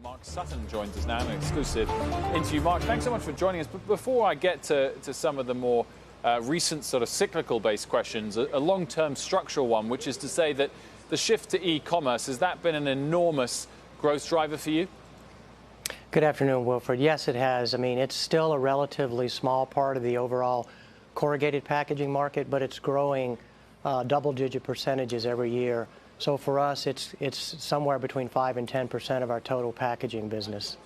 Mark Sutton joins us now in an exclusive interview. Mark, thanks so much for joining us. But before I get to some of the more recent sort of cyclical-based questions, a long-term structural one, which is to say that the shift to e-commerce, has that been an enormous growth driver for you? Good afternoon, Wilfred. Yes, it has. I mean, it's still a relatively small part of the overall corrugated packaging market, but it's growing double-digit percentages every year. So for us, it's somewhere between 5 and 10% of our total packaging business.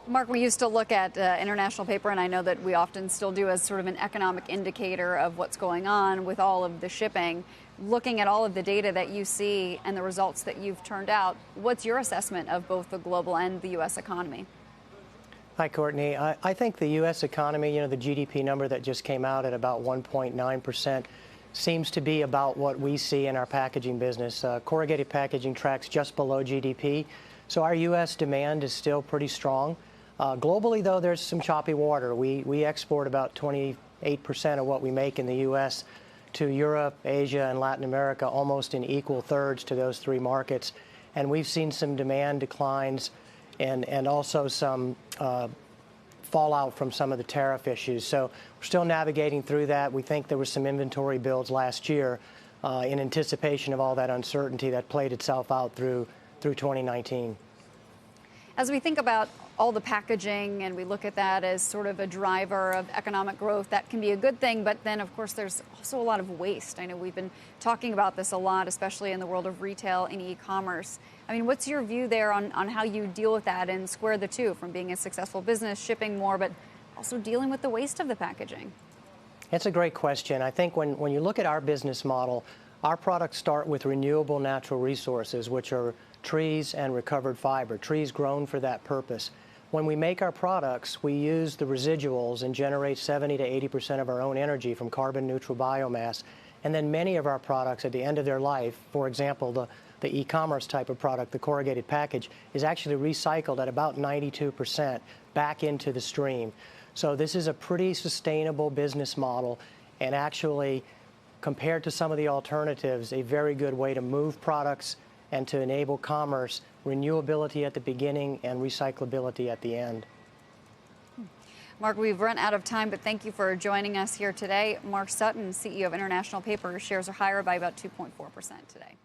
Mark, we used to look at international paper, and I know that we often still do, as sort of an economic indicator of what's going on with all of the shipping. Looking at all of the data that you see and the results that you've turned out, what's your assessment of both the global and the U.S. economy? Hi, Courtney. I think the U.S. economy, the GDP number that just came out at about 1.9%, seems to be about what we see in our packaging business. Corrugated packaging tracks just below GDP, so our U.S. demand is still pretty strong. Globally, though, there's some choppy water. We export about 28% of what we make in the U.S. to Europe, Asia, and Latin America, almost in equal thirds to those three markets. And we've seen some demand declines and also some fallout from some of the tariff issues. So we're still navigating through that. We think there was some inventory builds last year in anticipation of all that uncertainty that played itself out through 2019. As we think about all the packaging and we look at that as sort of a driver of economic growth, that can be a good thing. But then, of course, there's also a lot of waste. I know we've been talking about this a lot, especially in the world of retail and e-commerce. I mean, what's your view there on how you deal with that and square the two, from being a successful business, shipping more, but also dealing with the waste of the packaging? It's a great question. I think when you look at our business model, our products start with renewable natural resources, which are trees and recovered fiber, trees grown for that purpose. When we make our products, we use the residuals and generate 70 to 80% of our own energy from carbon neutral biomass. And then many of our products at the end of their life, for example, the e-commerce type of product, the corrugated package, is actually recycled at about 92% back into the stream. So this is a pretty sustainable business model, and actually, compared to some of the alternatives, a very good way to move products and to enable commerce, renewability at the beginning and recyclability at the end. Mark, we've run out of time, but thank you for joining us here today. Mark Sutton, CEO of International Paper, shares are higher by about 2.4% today.